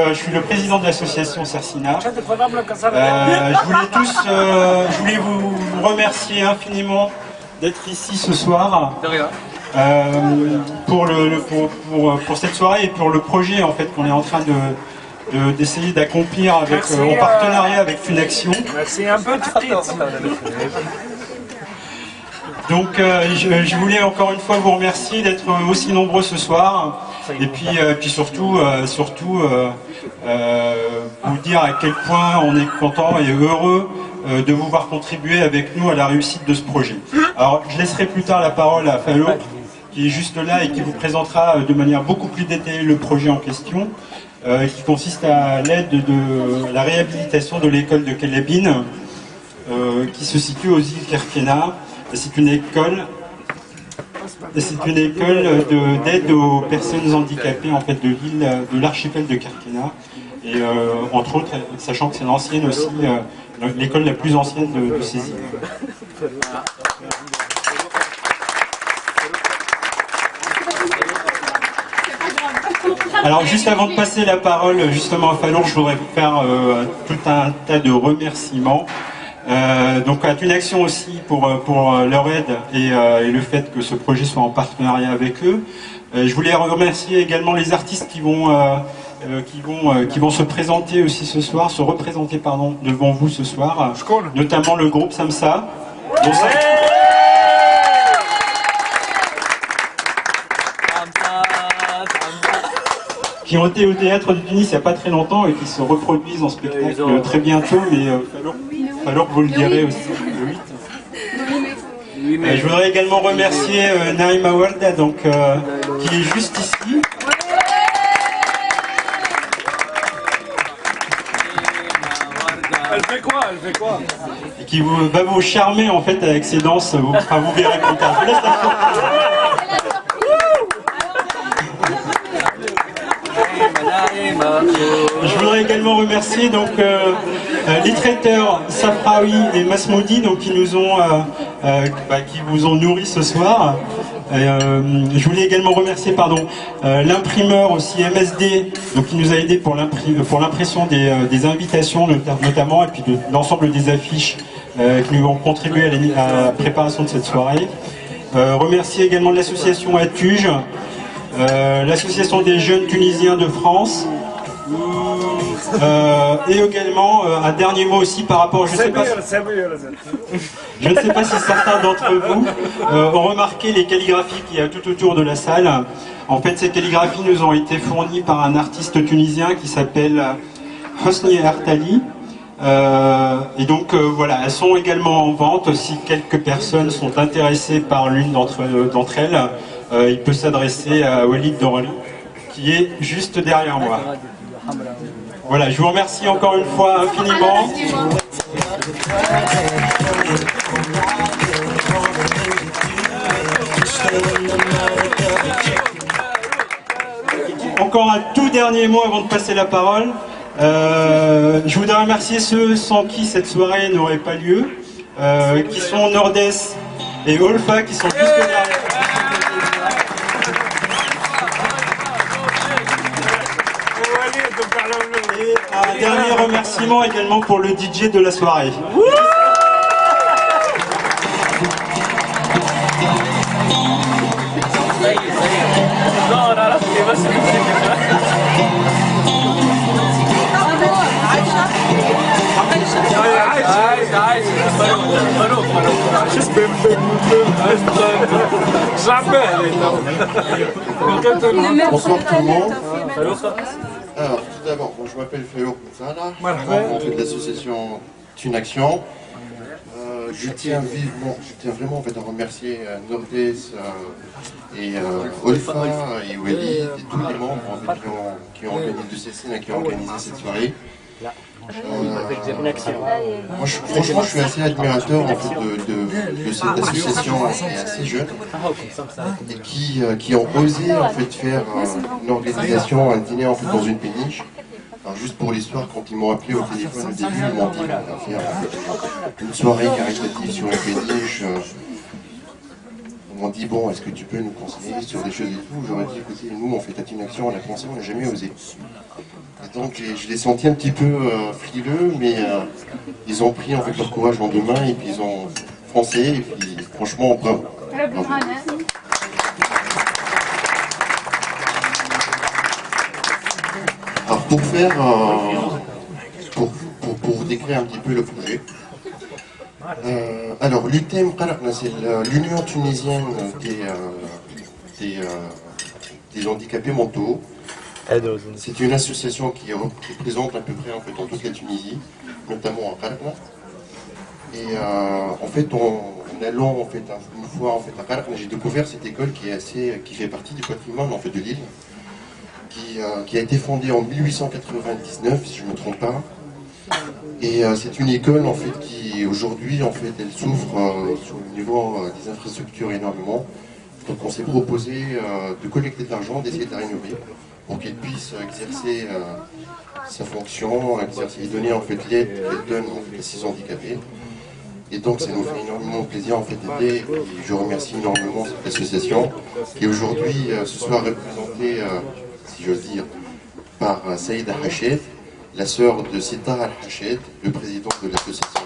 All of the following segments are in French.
Je suis le président de l'association Cercina. Je voulais vous remercier infiniment d'être ici ce soir pour cette soirée et pour le projet en fait qu'on est en train d'essayer d'accomplir en partenariat avec Tunaction. Merci un peu Donc je voulais encore une fois vous remercier d'être aussi nombreux ce soir et puis surtout vous dire à quel point on est content et heureux de vous voir contribuer avec nous à la réussite de ce projet. Alors je laisserai plus tard la parole à Falo qui est juste là et qui vous présentera de manière beaucoup plus détaillée le projet en question qui consiste à l'aide de la réhabilitation de l'école de Kelebine qui se situe aux îles Kerkena. C'est une école d'aide aux personnes handicapées en fait, de l'archipel de Kerkena. Et entre autres, sachant que c'est l'ancienne aussi, l'école la plus ancienne de ces îles. Alors juste avant de passer la parole justement à Falour, je voudrais faire tout un tas de remerciements. Donc à Tunaction aussi pour leur aide et le fait que ce projet soit en partenariat avec eux. Je voulais remercier également les artistes qui vont se présenter aussi ce soir, devant vous ce soir, notamment le groupe Samsa. Qui ont été au théâtre de Tunis il n'y a pas très longtemps et qui se reproduisent en spectacle très bientôt, mais alors vous le direz aussi le 8. Je voudrais également remercier Naïma Warda, qui est juste ici. Elle fait quoi? Et qui va vous charmer en fait avec ses danses, vous verrez plus tard. Je vous laisse la faute. Je voudrais également remercier les traiteurs Safraoui et Masmoudi qui vous ont nourri ce soir. Je voulais également remercier l'imprimeur aussi MSD qui nous a aidé pour l'impression des invitations notamment et puis de l'ensemble des affiches qui nous ont contribué à la préparation de cette soirée. Remercier également l'association Atuge, l'association des jeunes tunisiens de France. Et également un dernier mot aussi par rapport, je ne sais pas si certains d'entre vous ont remarqué les calligraphies qu'il y a tout autour de la salle. En fait, ces calligraphies nous ont été fournies par un artiste tunisien qui s'appelle Hosni Ertali. Et donc voilà, elles sont également en vente. Si quelques personnes sont intéressées par l'une d'entre elles, il peut s'adresser à Walid Dorali qui est juste derrière moi. Voilà, je vous remercie encore une fois infiniment. Encore un tout dernier mot avant de passer la parole. Je voudrais remercier ceux sans qui cette soirée n'aurait pas lieu, qui sont Nordes et Olfa qui sont juste derrière. Et un dernier remerciement également pour le DJ de la soirée. Bonsoir tout le monde. Alors, tout d'abord, je m'appelle Féo Pouzala, membre de l'association Tunaction. Je tiens vraiment en fait, à remercier Nordes et Olfa et Walid et tous les membres en fait, qui ont organisé de ces scènes et qui ont organisé cette soirée. Moi, franchement, je suis assez admirateur en fait, de cette association assez jeune et qui ont osé en fait, faire une organisation, un dîner en fait, dans une péniche. Alors, juste pour l'histoire, quand ils m'ont appelé au téléphone au début, ils m'ont dit qu'on va faire une soirée caritative sur une péniche. Ils m'ont dit bon, est-ce que tu peux nous conseiller sur des choses et tout. J'aurais dit écoutez, nous on fait Tunaction, on a commencé, on n'a jamais osé. Et donc je les sentis un petit peu frileux, mais ils ont pris en fait leur courage en deux mains et puis ils ont foncé et puis franchement bravo. Bravo. Alors pour faire, pour vous décrire un petit peu le projet, alors l'UTM Qaraqna, c'est l'Union tunisienne des handicapés mentaux. C'est une association qui est présente à peu près en fait dans toute la Tunisie, notamment à Qaraqna. Et en fait, en allant en fait une fois en fait à Qaraqna, j'ai découvert cette école qui fait partie du patrimoine en fait de l'île, qui a été fondée en 1899 si je ne me trompe pas. Et c'est une école en fait qui aujourd'hui en fait elle souffre sur le niveau des infrastructures énormément. Donc on s'est proposé de collecter de l'argent, d'essayer de la rénover pour qu'elle puisse exercer sa fonction, exercer et donner en fait l'aide qu'elle donne en fait, à ses handicapés. Et donc ça nous fait énormément plaisir en fait d'aider. Et je remercie énormément cette association qui aujourd'hui ce soir représentée, si j'ose dire, par Saïda Hached, la sœur de Sitar Al-Hached, le président de l'association.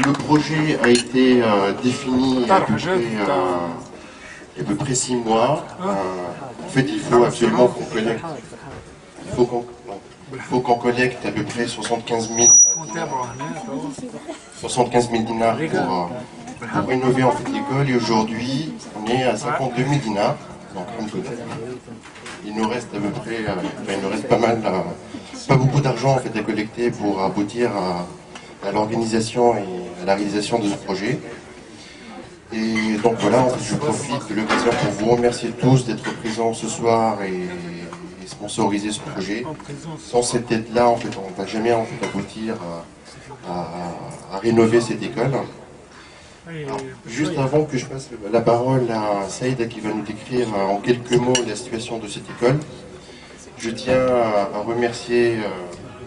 Le projet a été défini il y a à peu près 6 mois. En fait, il faut absolument qu'on collecte. Il faut qu'on collecte à peu près 75 000 dinars pour rénover en fait l'école. Et aujourd'hui, on est à 52 000 dinars. Donc, il nous reste à peu près, il nous reste pas beaucoup d'argent en fait à collecter pour aboutir à l'organisation et à la réalisation de ce projet. Et donc voilà, en fait, je profite de l'occasion pour vous remercier tous d'être présents ce soir et sponsoriser ce projet. Sans cette aide-là, en fait, on ne va jamais en fait, aboutir à rénover cette école. Alors, juste avant que je passe la parole à Saïda qui va nous décrire en quelques mots la situation de cette école, je tiens à remercier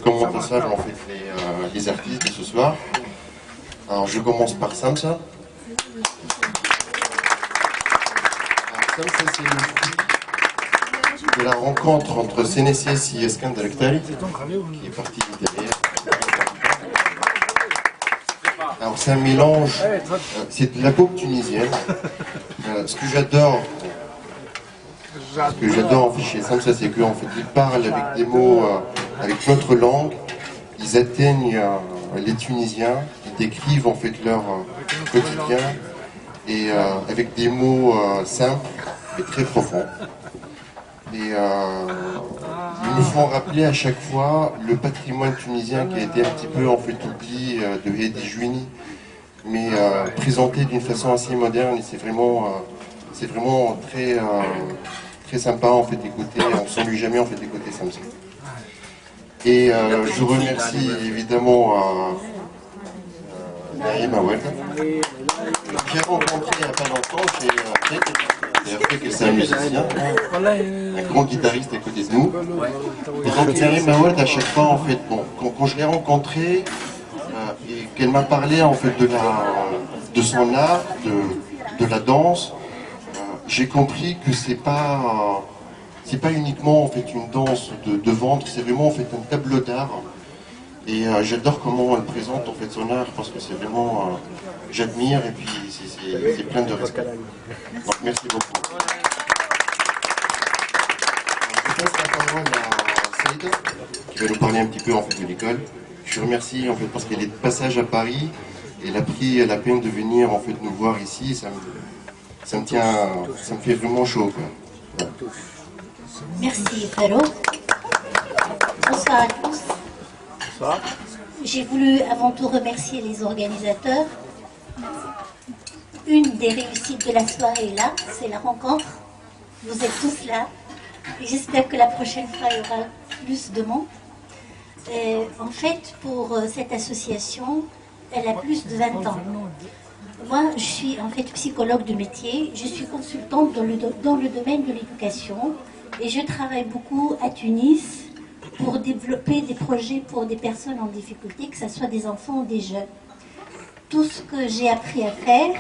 commentables en fait les artistes de ce soir. Alors je commence par Samsa. Samsa, c'est le fruit de la rencontre entre Sénécès et Eskandar Aktari, qui est parti derrière. Alors c'est un mélange, c'est de la pop tunisienne. Ce que j'adore chez Samsa, c'est qu'en fait ils parlent avec des mots, avec notre langue, ils atteignent les Tunisiens, ils décrivent en fait leur quotidien et avec des mots simples mais très profonds. Et ils nous font rappeler à chaque fois le patrimoine tunisien qui a été un petit peu en fait oublié de Hedi Jouini, mais présenté d'une façon assez moderne et c'est vraiment très très sympa en fait d'écouter. On ne s'ennuie jamais en fait d'écouter Samsa. Et je remercie évidemment Naïm Awad, j'ai rencontré il n'y a pas longtemps, j'ai appris que c'est un musicien, un grand guitariste à côté de nous. Et donc Naïm Awad, à chaque fois, en fait, bon, quand je l'ai rencontré et qu'elle m'a parlé en fait de son art, de la danse, j'ai compris que c'est pas uniquement en fait une danse de ventre, c'est vraiment en fait un tableau d'art. Et j'adore comment elle présente en fait son art parce que c'est vraiment, j'admire et puis c'est plein de respect. Donc merci beaucoup. Je passe la parole à Saïda qui va nous parler un petit peu en fait de l'école. Je remercie en fait parce qu'elle est de passage à Paris et elle a pris la peine de venir en fait nous voir ici. Ça me fait vraiment chaud quoi. Voilà. Merci Frérot. Bonsoir à tous. Bonsoir. J'ai voulu avant tout remercier les organisateurs. Une des réussites de la soirée est là, c'est la rencontre. Vous êtes tous là. Et j'espère que la prochaine fois, il y aura plus de monde. En fait, pour cette association, elle a plus de 20 ans. Moi, je suis en fait psychologue de métier. Je suis consultante dans le domaine de l'éducation. Et je travaille beaucoup à Tunis pour développer des projets pour des personnes en difficulté, que ce soit des enfants ou des jeunes. Tout ce que j'ai appris à faire,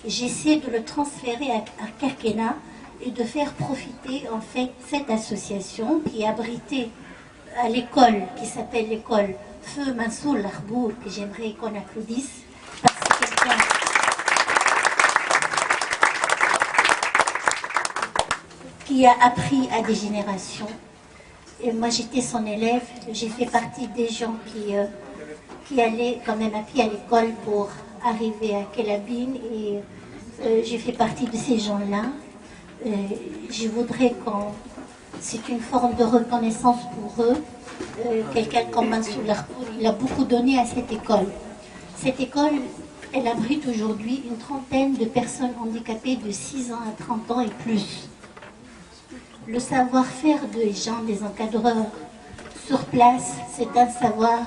j'essaie de le transférer à Kerkena et de faire profiter en fait cette association qui est abritée à l'école, qui s'appelle l'école Feu Mansour Larbour, que j'aimerais qu'on applaudisse, parce que c'est quelqu'un qui a appris à des générations. Et moi j'étais son élève, j'ai fait partie des gens qui allaient quand même à pied à l'école pour arriver à Kelabine, et j'ai fait partie de ces gens-là. Je voudrais c'est une forme de reconnaissance pour eux. Quelqu'un comme Mansour Larbour, il a beaucoup donné à cette école. Cette école, elle abrite aujourd'hui une trentaine de personnes handicapées de 6 ans à 30 ans et plus. Le savoir-faire des gens, des encadreurs sur place, c'est un savoir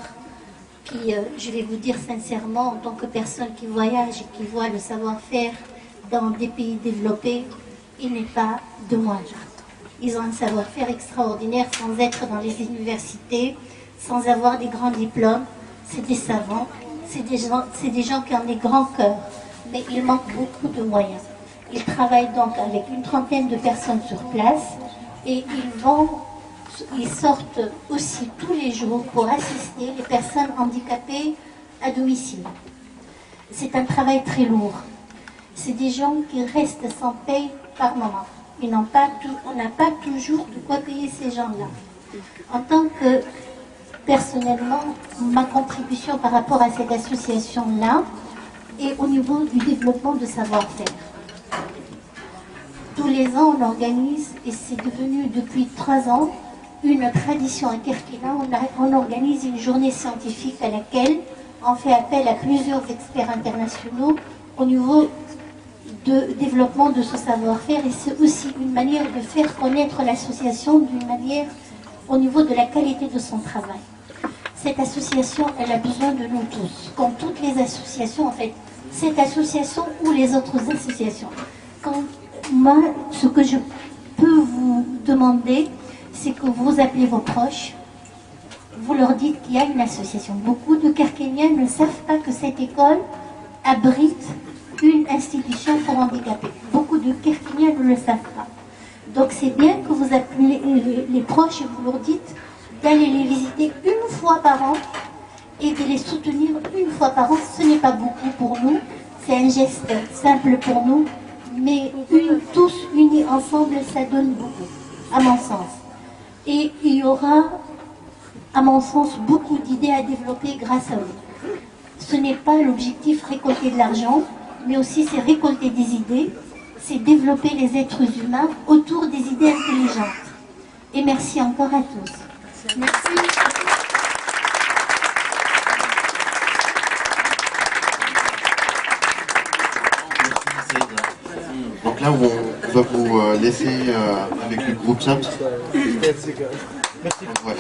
qui, je vais vous dire sincèrement, en tant que personne qui voyage et qui voit le savoir-faire dans des pays développés, il n'est pas de moindre. Ils ont un savoir-faire extraordinaire sans être dans les universités, sans avoir des grands diplômes. C'est des savants, c'est des gens qui ont des grands cœurs, mais il manque beaucoup de moyens. Ils travaillent donc avec une trentaine de personnes sur place et ils sortent aussi tous les jours pour assister les personnes handicapées à domicile. C'est un travail très lourd. C'est des gens qui restent sans paye par moment. On n'a pas toujours de quoi payer ces gens-là. En tant que, personnellement, ma contribution par rapport à cette association-là est au niveau du développement de savoir-faire. Tous les ans, on organise, et c'est devenu depuis 3 ans, une tradition à Kirkina. On organise une journée scientifique à laquelle on fait appel à plusieurs experts internationaux au niveau de développement de ce savoir-faire, et c'est aussi une manière de faire connaître l'association d'une manière au niveau de la qualité de son travail. Cette association, elle a besoin de nous tous, comme toutes les associations en fait, cette association ou les autres associations. Moi, ce que je peux vous demander, c'est que vous appelez vos proches, vous leur dites qu'il y a une association. Beaucoup de Kerkéniens ne savent pas que cette école abrite une institution pour handicapés. Beaucoup de Kerkéniens ne le savent pas. Donc c'est bien que vous appelez les proches et vous leur dites d'aller les visiter une fois par an et de les soutenir une fois par an. Ce n'est pas beaucoup pour nous, c'est un geste simple pour nous, mais tous unis ensemble, ça donne beaucoup, à mon sens. Et il y aura, à mon sens, beaucoup d'idées à développer grâce à vous. Ce n'est pas l'objectif récolter de l'argent, mais aussi c'est récolter des idées, c'est développer les êtres humains autour des idées intelligentes. Et merci encore à tous. Merci. Donc là, on va vous laisser avec le groupe SAMS. Voilà.